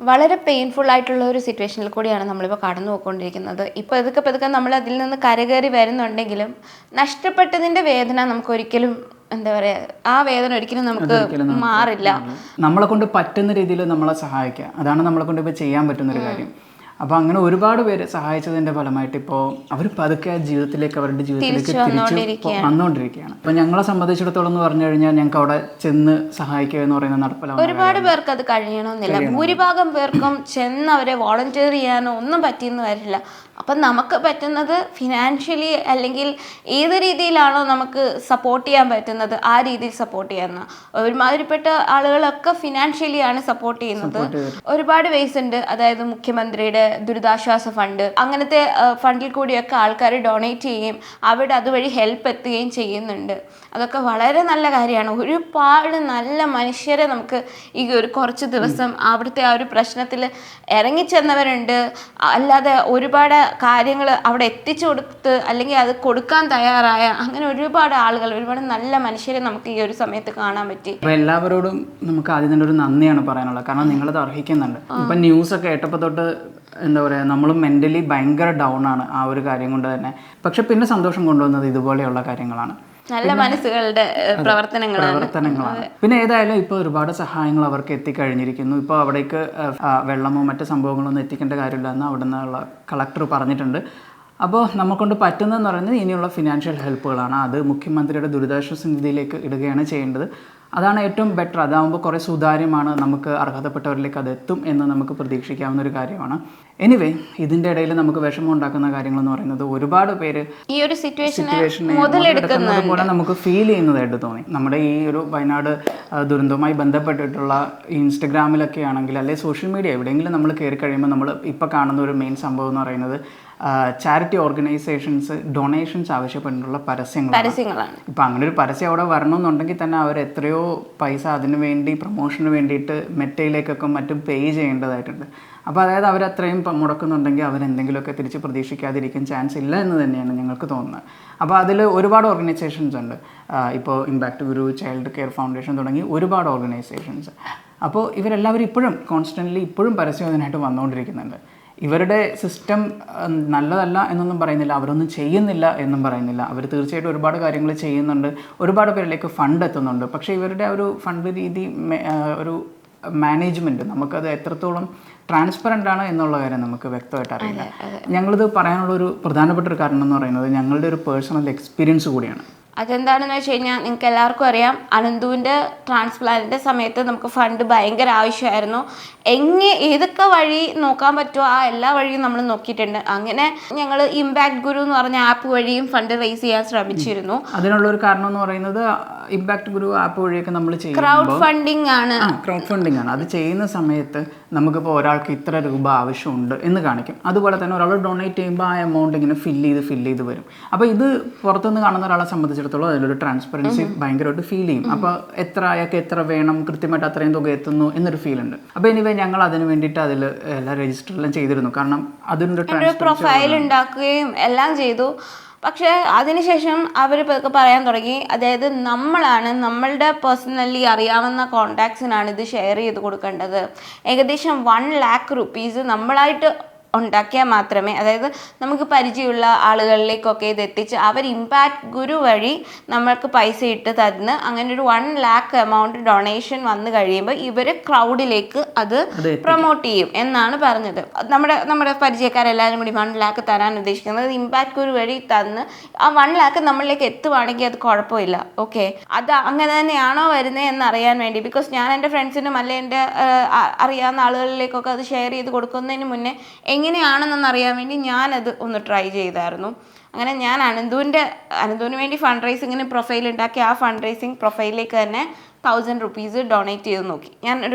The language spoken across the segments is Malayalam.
വളരെ പെയിൻഫുൾ ആയിട്ടുള്ള ഒരു സിറ്റുവേഷനിൽ കൂടിയാണ് നമ്മളിപ്പോൾ കടന്നു പോയിക്കൊണ്ടിരിക്കുന്നത്. ഇപ്പോൾ പതുക്കെ നമ്മൾ അതിൽ നിന്ന് കരകയറി വരുന്നുണ്ടെങ്കിലും നഷ്ടപ്പെട്ടതിൻ്റെ വേദന നമുക്കൊരിക്കലും എന്താ പറയുക, ആ വേദന ഒരിക്കലും നമുക്ക് മാറില്ല. നമ്മളെ കൊണ്ട് പറ്റുന്ന രീതിയിൽ നമ്മളെ സഹായിക്കുക, അതാണ് നമ്മളെ കൊണ്ട് ഇപ്പോൾ ചെയ്യാൻ പറ്റുന്നൊരു കാര്യം. അപ്പോൾ അങ്ങനെ ഒരുപാട് പേര് സഹായിച്ചതിൻ്റെ ഫലമായിട്ട് ഇപ്പോൾ അവർ പതുക്കെ ജീവിതത്തിലേക്ക് അവരുടെ ജീവിതത്തിലേക്ക് തിരിച്ചു വന്നുകൊണ്ടിരിക്കുകയാണ്. അപ്പോൾ ഞങ്ങളെ സംബന്ധിച്ചിടത്തോളം എന്ന് പറഞ്ഞു കഴിഞ്ഞാൽ ഞങ്ങൾക്ക് അവിടെ ചെന്ന് സഹായിക്കുക എന്ന് പറയുന്നത് നടപ്പിലാവും. ഒരുപാട് പേർക്ക് അത് കഴിയണമെന്നില്ല. ഭൂരിഭാഗം പേർക്കും ചെന്ന് അവരെ വോളണ്ടിയർ ചെയ്യാനോ ഒന്നും പറ്റിയെന്ന് വരില്ല. അപ്പം നമുക്ക് പറ്റുന്നത് ഫിനാൻഷ്യലി അല്ലെങ്കിൽ ഏത് രീതിയിലാണോ നമുക്ക് സപ്പോർട്ട് ചെയ്യാൻ പറ്റുന്നത് ആ രീതിയിൽ സപ്പോർട്ട് ചെയ്യുന്ന ഒരുമാതിരിപ്പെട്ട ആളുകളൊക്കെ ഫിനാൻഷ്യലിയാണ് സപ്പോർട്ട് ചെയ്യുന്നത്. ഒരുപാട് വേസ് ഉണ്ട്. അതായത് മുഖ്യമന്ത്രിയുടെ ദുരിതാശ്വാസ ഫണ്ട്, അങ്ങനത്തെ ഫണ്ടിൽ കൂടിയൊക്കെ ആൾക്കാർ ഡൊണേറ്റ് ചെയ്യുകയും അവിടെ അതുവഴി ഹെൽപ്പ് എത്തുകയും ചെയ്യുന്നുണ്ട്. അതൊക്കെ വളരെ നല്ല കാര്യമാണ്. ഒരുപാട് നല്ല മനുഷ്യരെ നമുക്ക് ഈ ഒരു കുറച്ച് ദിവസം അവിടുത്തെ ആ ഒരു പ്രശ്നത്തിൽ ഇറങ്ങിച്ചെന്നവരുണ്ട്. അല്ലാതെ ഒരുപാട് കാര്യങ്ങൾ അവിടെ എത്തിച്ചു കൊടുത്ത് അല്ലെങ്കിൽ അത് കൊടുക്കാൻ തയ്യാറായ അങ്ങനെ ഒരുപാട് ആളുകൾ, ഒരുപാട് നല്ല മനുഷ്യരെ നമുക്ക് ഈ ഒരു സമയത്ത് കാണാൻ പറ്റി. അപ്പോൾ എല്ലാവരോടും നമുക്ക് ആദ്യം തന്നെ ഒരു നന്ദിയാണ് പറയാനുള്ളത്. കാരണം നിങ്ങളത് അർഹിക്കുന്നുണ്ട്. ഇപ്പം ന്യൂസൊക്കെ കേട്ടപ്പോൾ തൊട്ട് എന്താ പറയുക, നമ്മൾ മെൻ്റലി ഭയങ്കര ഡൗൺ ആണ് ആ ഒരു കാര്യം കൊണ്ട് തന്നെ. പക്ഷെ പിന്നെ സന്തോഷം കൊണ്ടുവന്നത് ഇതുപോലെയുള്ള കാര്യങ്ങളാണ്, നല്ല മനസ്സുകളുടെ പ്രവർത്തനങ്ങളാണ്. പിന്നെ ഏതായാലും ഇപ്പോൾ ഒരുപാട് സഹായങ്ങൾ അവർക്ക് എത്തിക്കഴിഞ്ഞിരിക്കുന്നു. ഇപ്പോൾ അവിടേക്ക് വെള്ളമോ മറ്റു സംഭവങ്ങളൊന്നും എത്തിക്കേണ്ട കാര്യമില്ല എന്ന് അവിടെ നിന്നുള്ള കളക്ടർ പറഞ്ഞിട്ടുണ്ട്. അപ്പോൾ നമ്മൾക്കൊണ്ട് പറ്റുന്നതെന്ന് പറയുന്നത് ഇനിയുള്ള ഫിനാൻഷ്യൽ ഹെൽപ്പുകളാണ്. അത് മുഖ്യമന്ത്രിയുടെ ദുരിതാശ്വാസ നിധിയിലേക്ക് ഇടുകയാണ് ചെയ്യേണ്ടത്. അതാണ് ഏറ്റവും ബെറ്റർ. അതാകുമ്പോൾ കുറേ സുതാര്യമാണ്, നമുക്ക് അർഹതപ്പെട്ടവരിലേക്ക് അത് എത്തും എന്ന് നമുക്ക് പ്രതീക്ഷിക്കാവുന്ന ഒരു കാര്യമാണ്. എനിവേ, ഇതിൻ്റെ ഇടയിൽ നമുക്ക് വിഷമം ഉണ്ടാക്കുന്ന കാര്യങ്ങളെന്ന് പറയുന്നത് ഒരുപാട് പേര് ഈ ഒരു സിറ്റുവേഷനെ പോലെ നമുക്ക് ഫീൽ ചെയ്യുന്നതായിട്ട് തോന്നി. നമ്മുടെ ഈ ഒരു വയനാട് ദുരന്തവുമായി ബന്ധപ്പെട്ടിട്ടുള്ള ഇൻസ്റ്റഗ്രാമിലൊക്കെ ആണെങ്കിൽ അല്ലെങ്കിൽ സോഷ്യൽ മീഡിയ എവിടെയെങ്കിലും നമ്മൾ കയറി കഴിയുമ്പോൾ നമ്മൾ ഇപ്പോൾ കാണുന്ന ഒരു മെയിൻ സംഭവം എന്ന് പറയുന്നത് ചാരിറ്റി ഓർഗനൈസേഷൻസ് ഡൊണേഷൻസ് ആവശ്യപ്പെട്ടിട്ടുള്ള പരസ്യങ്ങളാണ്. ഇപ്പം അങ്ങനെ ഒരു പരസ്യം അവിടെ വരണമെന്നുണ്ടെങ്കിൽ തന്നെ അവർ എത്രയോ പൈസ അതിനു വേണ്ടി പ്രൊമോഷന് വേണ്ടിയിട്ട് മെറ്റയിലേക്കൊക്കെ മറ്റും പേ ചെയ്യേണ്ടതായിട്ടുണ്ട്. അപ്പോൾ അതായത് അവരത്രയും മുടക്കുന്നുണ്ടെങ്കിൽ അവരെന്തെങ്കിലുമൊക്കെ തിരിച്ച് പ്രതീക്ഷിക്കാതിരിക്കാൻ ചാൻസ് ഇല്ല എന്ന് തന്നെയാണ് ഞങ്ങൾക്ക് തോന്നുന്നത്. അപ്പോൾ അതിൽ ഒരുപാട് ഓർഗനൈസേഷൻസ് ഉണ്ട്. ഇപ്പോൾ ഇമ്പാക്റ്റ് ഗുരു, ചൈൽഡ് കെയർ ഫൗണ്ടേഷൻ തുടങ്ങി ഒരുപാട് ഓർഗനൈസേഷൻസ്. അപ്പോൾ ഇവരെല്ലാവരും ഇപ്പോഴും കോൺസ്റ്റൻ്റ്ലി ഇപ്പോഴും പരസ്യം അതിനായിട്ട് വന്നുകൊണ്ടിരിക്കുന്നുണ്ട്. ഇവരുടെ സിസ്റ്റം നല്ലതല്ല എന്നൊന്നും പറയുന്നില്ല, അവരൊന്നും ചെയ്യുന്നില്ല എന്നും പറയുന്നില്ല. അവർ തീർച്ചയായിട്ടും ഒരുപാട് കാര്യങ്ങൾ ചെയ്യുന്നുണ്ട്, ഒരുപാട് പേരിലേക്ക് ഫണ്ട് എത്തുന്നുണ്ട്. പക്ഷേ ഇവരുടെ ഒരു ഫണ്ട് രീതി, ഒരു മാനേജ്മെൻറ്റ് നമുക്കത് എത്രത്തോളം ട്രാൻസ്പെറൻ്റ് ആണ് എന്നുള്ള കാര്യം നമുക്ക് വ്യക്തമായിട്ട് അറിയില്ല. ഞങ്ങളിത് പറയാനുള്ള ഒരു പ്രധാനപ്പെട്ട ഒരു കാരണം എന്ന് പറയുന്നത് ഞങ്ങളുടെ ഒരു പേഴ്സണൽ എക്സ്പീരിയൻസ് കൂടിയാണ്. അതെന്താണെന്ന് വെച്ച് കഴിഞ്ഞാൽ നിങ്ങൾക്ക് എല്ലാവർക്കും അറിയാം, അനന്തുവിൻ്റെ ട്രാൻസ്പ്ലാന്റിൻ്റെ സമയത്ത് നമുക്ക് ഫണ്ട് ഭയങ്കര ആവശ്യമായിരുന്നു. ഏതൊക്കെ വഴി നോക്കാൻ പറ്റുമോ ആ എല്ലാ വഴിയും നമ്മൾ നോക്കിയിട്ടുണ്ട്. അങ്ങനെ ഞങ്ങൾ ഇമ്പാക്ട് ഗുരു എന്ന് പറഞ്ഞ ആപ്പ് വഴിയും ഫണ്ട് റേസ് ചെയ്യാൻ ശ്രമിച്ചിരുന്നു. അതിനുള്ളൊരു കാരണം എന്ന് പറയുന്നത് ഇമ്പാക്ട് ഗുരു ആപ്പ് വഴിയൊക്കെ നമ്മൾ ക്രൗഡ് ഫണ്ടിങ് ആണ്. അത് ചെയ്യുന്ന സമയത്ത് നമുക്കിപ്പോൾ ഒരാൾക്ക് ഇത്ര രൂപ ആവശ്യമുണ്ട് എന്ന് കാണിക്കും. അതുപോലെ തന്നെ ഒരാൾ ഡൊണേറ്റ് ചെയ്യുമ്പോൾ ആ എമൗണ്ട് ഇങ്ങനെ ഫില്ല് ചെയ്ത് വരും. അപ്പോൾ ഇത് പുറത്തുനിന്ന് കാണുന്ന ഒരാളെ സംബന്ധിച്ചിടത്തോളം അതിലൊരു ട്രാൻസ്പെറൻസി ഭയങ്കരമായിട്ട് ഫീൽ ചെയ്യും. അപ്പോൾ അയാൾക്ക് എത്ര വേണം, കൃത്യമായിട്ട് അത്രയും തുക എത്തുന്നു എന്നൊരു ഫീൽ ഉണ്ട്. അപ്പോൾ എനിവേ ഞങ്ങൾ അതിന് വേണ്ടിയിട്ട് അതിൽ എല്ലാം രജിസ്റ്ററെല്ലാം ചെയ്തിരുന്നു. കാരണം അതിൻ്റെ പ്രൊഫൈൽ ഉണ്ടാക്കുകയും എല്ലാം ചെയ്തു. പക്ഷേ അതിനുശേഷം അവർ പറയാൻ തുടങ്ങി, അതായത് നമ്മളുടെ പേഴ്സണലി അറിയാവുന്ന കോണ്ടാക്ട്സിനാണ് ഇത് ഷെയർ ചെയ്ത് കൊടുക്കേണ്ടത്. ഏകദേശം 1 lakh rupees നമ്മളായിട്ട് ഉണ്ടാക്കിയാൽ മാത്രമേ, അതായത് നമുക്ക് പരിചയമുള്ള ആളുകളിലേക്കൊക്കെ ഇത് എത്തിച്ച് അവർ ഇമ്പാക്ട് ഗുരു വഴി നമ്മൾക്ക് പൈസ ഇട്ട് തരുന്ന അങ്ങനെ ഒരു 1 lakh എമൗണ്ട് ഡൊണേഷൻ വന്നു കഴിയുമ്പോൾ ഇവർ ക്രൗഡിലേക്ക് അത് പ്രൊമോട്ട് ചെയ്യും എന്നാണ് പറഞ്ഞത്. നമ്മുടെ പരിചയക്കാരെല്ലാവരും കൂടി 1 lakh തരാൻ ഉദ്ദേശിക്കുന്നത് ഇമ്പാക്ട് ഗുരു വഴി തന്ന് ആ 1 lakh നമ്മളിലേക്ക് എത്തുവാണെങ്കിൽ അത് കുഴപ്പമില്ല. ഓക്കെ, അത് അങ്ങനെ തന്നെയാണോ വരുന്നത് എന്നറിയാൻ വേണ്ടി, ബിക്കോസ് ഞാൻ എൻ്റെ ഫ്രണ്ട്സിനും അല്ലെങ്കിൽ എൻ്റെ അറിയാവുന്ന ആളുകളിലേക്കൊക്കെ അത് ഷെയർ ചെയ്ത് കൊടുക്കുന്നതിന് മുന്നേ എങ്ങനെയാണെന്നൊന്ന് അറിയാൻ വേണ്ടി ഞാനത് ഒന്ന് ട്രൈ ചെയ്തായിരുന്നു. അങ്ങനെ ഞാൻ അനന്തുവിന് വേണ്ടി ഫണ്ട് റൈസിങ്ങിന് പ്രൊഫൈൽ ഉണ്ടാക്കി ആ ഫണ്ട് റൈസിങ് പ്രൊഫൈലിലേക്ക് തന്നെ 1000 rupees ഡൊണേറ്റ് ചെയ്ത് നോക്കി.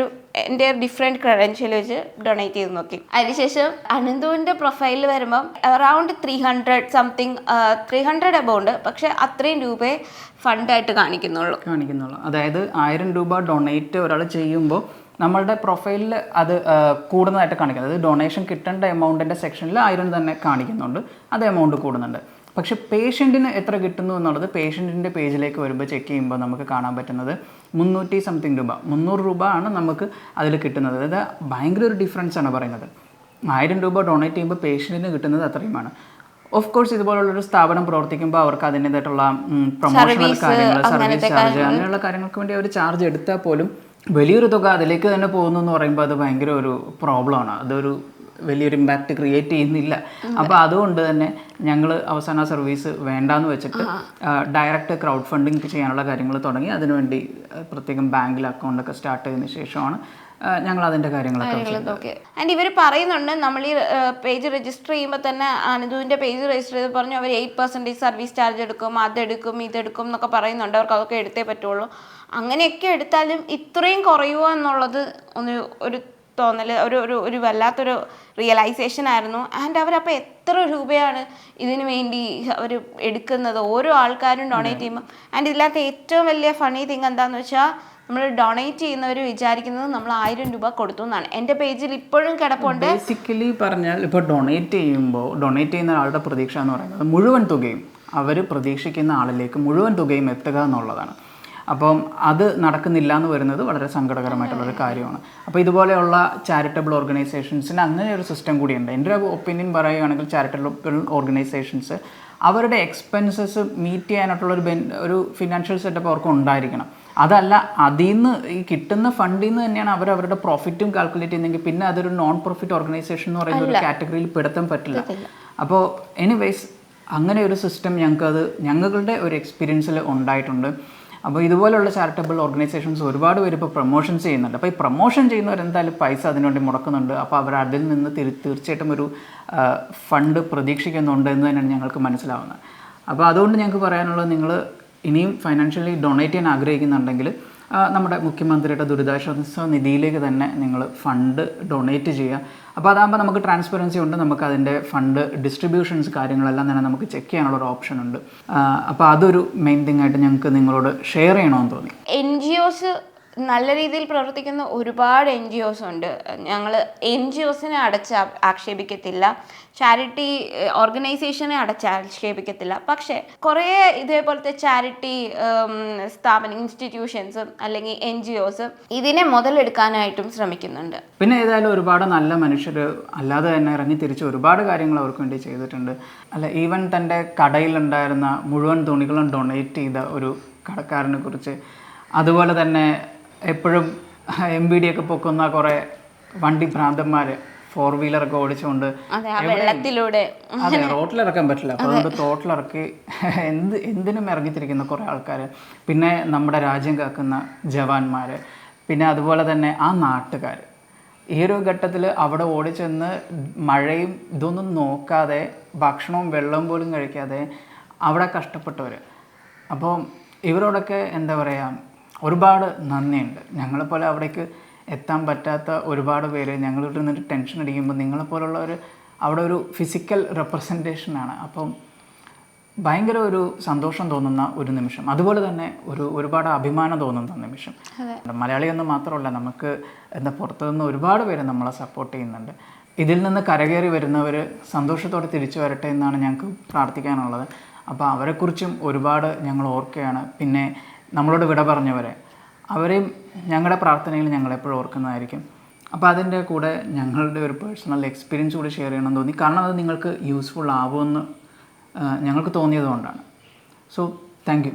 എൻ്റെ ഡിഫറെൻറ്റ് ക്രെഡൻഷ്യൽ വെച്ച് ഡൊണേറ്റ് ചെയ്ത് നോക്കി. അതിനുശേഷം അനന്തുവിൻ്റെ പ്രൊഫൈലിൽ വരുമ്പം അറൗണ്ട് 300 എബൗണ്ട്, പക്ഷെ അത്രയും രൂപയെ ഫണ്ടായിട്ട് കാണിക്കുന്നുള്ളൂ. അതായത് 1000 രൂപ ഡൊണേറ്റ് ഒരാൾ ചെയ്യുമ്പോൾ നമ്മളുടെ പ്രൊഫൈലിൽ അത് കൂടുന്നതായിട്ട് കാണിക്കുന്നത്. ഡൊണേഷൻ കിട്ടേണ്ട എമൗണ്ടിൻ്റെ സെക്ഷനിൽ 1000 തന്നെ കാണിക്കുന്നുണ്ട്, അത് എമൗണ്ട് കൂടുന്നുണ്ട്. പക്ഷെ പേഷ്യൻറ്റിന് എത്ര കിട്ടുന്നു എന്നുള്ളത് പേഷ്യൻറ്റിൻ്റെ പേജിലേക്ക് വരുമ്പോൾ ചെക്ക് ചെയ്യുമ്പോൾ നമുക്ക് കാണാൻ പറ്റുന്നത് 300 സംതിങ് രൂപ, 300 രൂപ ആണ് നമുക്ക് അതിൽ കിട്ടുന്നത്. അതായത് ഭയങ്കര ഒരു ഡിഫറൻസ് ആണ് പറയുന്നത്. 1000 രൂപ ഡൊണേറ്റ് ചെയ്യുമ്പോൾ പേഷ്യൻറ്റിന് കിട്ടുന്നത് അത്രയുമാണ്. ഓഫ് കോഴ്സ് ഇതുപോലുള്ളൊരു സ്ഥാപനം പ്രവർത്തിക്കുമ്പോൾ അവർക്ക് അതിൻ്റേതായിട്ടുള്ള പ്രൊമോഷണൽ കാര്യങ്ങൾ, സർവീസ് ചാർജ്, അങ്ങനെയുള്ള കാര്യങ്ങൾക്ക് വേണ്ടി അവർ ചാർജ് എടുത്താൽ പോലും വലിയൊരു തുക അതിലേക്ക് തന്നെ പോകുന്നു എന്ന് പറയുമ്പോൾ അത് ഭയങ്കര ഒരു പ്രോബ്ലമാണ്. അതൊരു വലിയൊരു ഇമ്പാക്റ്റ് ക്രിയേറ്റ് ചെയ്യുന്നില്ല. അപ്പോൾ അതുകൊണ്ട് തന്നെ ഞങ്ങൾ അവസാന സർവീസ് വേണ്ടാന്ന് വെച്ചിട്ട് ഡയറക്റ്റ് ക്രൗഡ് ഫണ്ടിങ് ചെയ്യാനുള്ള കാര്യങ്ങൾ തുടങ്ങി. അതിനുവേണ്ടി പ്രത്യേകം ബാങ്കിൽ അക്കൗണ്ടൊക്കെ സ്റ്റാർട്ട് ചെയ്തതിന് ശേഷമാണ് ഞങ്ങൾ അതിൻ്റെ കാര്യങ്ങളൊക്കെ. ആൻഡ് ഇവർ പറയുന്നുണ്ട് നമ്മൾ ഈ പേജ് രജിസ്റ്റർ ചെയ്യുമ്പോൾ തന്നെ അനുദുവിൻ്റെ പേജ് രജിസ്റ്റർ ചെയ്ത് പറഞ്ഞു അവർ 8% സർവീസ് ചാർജ് എടുക്കും, അതെടുക്കും, ഇതെടുക്കും എന്നൊക്കെ പറയുന്നുണ്ട്. അവർക്ക് അതൊക്കെ എടുത്തേ പറ്റുള്ളൂ. അങ്ങനെയൊക്കെ എടുത്താലും ഇത്രയും കുറയുമോ എന്നുള്ളത് ഒരു തോന്നൽ, ഒരു വല്ലാത്തൊരു റിയലൈസേഷൻ ആയിരുന്നു. ആൻഡ് അവരപ്പോൾ എത്ര രൂപയാണ് ഇതിനു വേണ്ടി അവർ എടുക്കുന്നത്, ഓരോ ആൾക്കാരും ഡൊണേറ്റ് ചെയ്യുമ്പോൾ. ആൻഡ് ഇതിനകത്ത് ഏറ്റവും വലിയ ഫണി തിങ് എന്താണെന്ന് വെച്ചാൽ നമ്മൾ ഡൊണേറ്റ് ചെയ്യുന്നവർ വിചാരിക്കുന്നത് നമ്മൾ 1000 രൂപ കൊടുത്തു എന്നാണ്. എൻ്റെ പേജിൽ ഇപ്പോഴും കിടപ്പുണ്ട്. ബേസിക്കലി പറഞ്ഞാൽ ഇപ്പോൾ ഡൊണേറ്റ് ചെയ്യുന്ന ആളുടെ പ്രതീക്ഷ എന്ന് പറയുന്നത് മുഴുവൻ തുകയും അവർ പ്രതീക്ഷിക്കുന്ന ആളിലേക്ക് മുഴുവൻ തുകയും എത്തുക എന്നുള്ളതാണ്. അപ്പം അത് നടക്കുന്നില്ല എന്ന് വരുന്നത് വളരെ സങ്കടകരമായിട്ടുള്ളൊരു കാര്യമാണ്. അപ്പോൾ ഇതുപോലെയുള്ള ചാരിറ്റബിൾ ഓർഗനൈസേഷൻസിന് അങ്ങനെ ഒരു സിസ്റ്റം കൂടിയുണ്ട്. എൻ്റെ ഒരു ഒപ്പീനിയൻ പറയുകയാണെങ്കിൽ ചാരിറ്റബിൾ ഓർഗനൈസേഷൻസ് അവരുടെ എക്സ്പെൻസസ് മീറ്റ് ചെയ്യാനായിട്ടുള്ളൊരു ഒരു ഫിനാൻഷ്യൽ സെറ്റപ്പ് അവർക്ക് ഉണ്ടായിരിക്കണം. അതല്ല അതിൽ നിന്ന് ഈ കിട്ടുന്ന ഫണ്ടിൽ നിന്ന് തന്നെയാണ് അവരുടെ പ്രോഫിറ്റും കാൽക്കുലേറ്റ് ചെയ്യുന്നതെങ്കിൽ പിന്നെ അതൊരു നോൺ പ്രോഫിറ്റ് ഓർഗനൈസേഷൻ എന്ന് പറയുന്ന ഒരു കാറ്റഗറിയിൽ പെടുത്താൻ പറ്റില്ല. അപ്പോൾ എനിവേസ് അങ്ങനെ ഒരു സിസ്റ്റം ഞങ്ങളുടെ ഒരു എക്സ്പീരിയൻസിൽ ഉണ്ടായിട്ടുണ്ട്. അപ്പോൾ ഇതുപോലുള്ള ചാരിറ്റബിൾ ഓർഗനൈസേഷൻസ് ഒരുപാട് പേര് ഇപ്പോൾ പ്രൊമോഷൻസ് ചെയ്യുന്നുണ്ട്. അപ്പോൾ ഈ പ്രൊമോഷൻ ചെയ്യുന്നവരെന്തായാലും പൈസ അതിനുവേണ്ടി മുടക്കുന്നുണ്ട്. അപ്പോൾ അവർ അതിൽ നിന്ന് തീർച്ചയായിട്ടും ഒരു ഫണ്ട് പ്രതീക്ഷിക്കുന്നുണ്ട് എന്ന് തന്നെയാണ് ഞങ്ങൾക്ക് മനസ്സിലാവുന്നത്. അപ്പോൾ അതുകൊണ്ട് ഞങ്ങൾക്ക് പറയാനുള്ളത്, നിങ്ങൾ ഇനിയും ഫൈനാൻഷ്യലി ഡൊണേറ്റ് ചെയ്യാൻ ആഗ്രഹിക്കുന്നുണ്ടെങ്കിൽ നമ്മുടെ മുഖ്യമന്ത്രിയുടെ ദുരിതാശ്വാസ നിധിയിലേക്ക് തന്നെ നിങ്ങൾ ഫണ്ട് ഡൊണേറ്റ് ചെയ്യുക. അപ്പോൾ അതാകുമ്പോൾ നമുക്ക് ട്രാൻസ്പെറൻസി ഉണ്ട്, നമുക്ക് അതിൻ്റെ ഫണ്ട് ഡിസ്ട്രിബ്യൂഷൻസ് കാര്യങ്ങളെല്ലാം തന്നെ നമുക്ക് ചെക്ക് ചെയ്യാനുള്ള ഒരു ഓപ്ഷൻ ഉണ്ട്. അപ്പോൾ അതൊരു മെയിൻ തിങ് ആയിട്ട് ഞങ്ങൾക്ക് നിങ്ങളോട് ഷെയർ ചെയ്യണമെന്ന് തോന്നി. NGOs നല്ല രീതിയിൽ പ്രവർത്തിക്കുന്ന ഒരുപാട് NGOs ഉണ്ട്. ഞങ്ങൾ NGOസിനെ ആക്ഷേപിക്കത്തില്ല, ചാരിറ്റി ഓർഗനൈസേഷനെ ആക്ഷേപിക്കത്തില്ല. പക്ഷേ കുറേ ഇതേപോലത്തെ ചാരിറ്റി ഇൻസ്റ്റിറ്റ്യൂഷൻസ് അല്ലെങ്കിൽ NGOs ഇതിനെ മുതലെടുക്കാനായിട്ടും ശ്രമിക്കുന്നുണ്ട്. പിന്നെ ഏതായാലും ഒരുപാട് നല്ല മനുഷ്യർ അല്ലാതെ തന്നെ ഇറങ്ങി തിരിച്ച് ഒരുപാട് കാര്യങ്ങൾ അവർക്ക് വേണ്ടി ചെയ്തിട്ടുണ്ട്. ഈവൻ തൻ്റെ കടയിലുണ്ടായിരുന്ന മുഴുവൻ തുണികളും ഡൊണേറ്റ് ചെയ്ത ഒരു കടക്കാരനെ കുറിച്ച്, അതുപോലെ തന്നെ എപ്പോഴും MBD ഒക്കെ പൊക്കുന്ന കുറേ വണ്ടി ഭ്രാന്തന്മാർ 4 വീലറൊക്കെ ഓടിച്ചുകൊണ്ട് വെള്ളത്തിലൂടെ റോട്ടിലിറക്കാൻ പറ്റില്ല, അപ്പോൾ അതുകൊണ്ട് തോട്ടിലിറക്കി എന്തിനും ഇറങ്ങിത്തിരിക്കുന്ന കുറേ ആൾക്കാർ, പിന്നെ നമ്മുടെ രാജ്യം കാക്കുന്ന ജവാന്മാർ, പിന്നെ അതുപോലെ തന്നെ ആ നാട്ടുകാർ. ഈ ഒരു ഘട്ടത്തിൽ അവിടെ ഓടിച്ചെന്ന് മഴയും ഇതൊന്നും നോക്കാതെ ഭക്ഷണവും വെള്ളവും പോലും കഴിക്കാതെ അവിടെ കഷ്ടപ്പെട്ടവർ. അപ്പോൾ ഇവരോടൊക്കെ എന്താ പറയുക, ഒരുപാട് നന്ദിയുണ്ട്. ഞങ്ങളെപ്പോലെ അവിടേക്ക് എത്താൻ പറ്റാത്ത ഒരുപാട് പേര് ഞങ്ങളിട്ട് നിന്നിട്ട് ടെൻഷൻ അടിക്കുമ്പോൾ നിങ്ങളെപ്പോലുള്ളവർ അവിടെ ഒരു ഫിസിക്കൽ റെപ്രസെൻറ്റേഷനാണ്. അപ്പം ഭയങ്കര ഒരു സന്തോഷം തോന്നുന്ന ഒരു നിമിഷം, അതുപോലെ തന്നെ ഒരുപാട് അഭിമാനം തോന്നുന്ന നിമിഷം. മലയാളിയൊന്നും മാത്രമല്ല, നമുക്ക് പുറത്തുനിന്ന് ഒരുപാട് പേര് നമ്മളെ സപ്പോർട്ട് ചെയ്യുന്നുണ്ട്. ഇതിൽ നിന്ന് കരകയറി വരുന്നവർ സന്തോഷത്തോടെ തിരിച്ചു വരട്ടെ എന്നാണ് ഞങ്ങൾക്ക് പ്രാർത്ഥിക്കാനുള്ളത്. അപ്പോൾ അവരെക്കുറിച്ചും ഒരുപാട് ഞങ്ങൾ ഓർക്കുകയാണ്. പിന്നെ നമ്മളോട് വിട പറഞ്ഞവരെ, അവരെയും ഞങ്ങളുടെ പ്രാർത്ഥനയിൽ ഞങ്ങളെപ്പോഴും ഓർക്കുന്നതായിരിക്കും. അപ്പോൾ അതിൻ്റെ കൂടെ ഞങ്ങളുടെ ഒരു പേഴ്സണൽ എക്സ്പീരിയൻസ് കൂടി ഷെയർ ചെയ്യണമെന്ന് തോന്നി. കാരണം അത് നിങ്ങൾക്ക് യൂസ്ഫുൾ ആവുമെന്ന് ഞങ്ങൾക്ക് തോന്നിയതുകൊണ്ടാണ്. So thank you.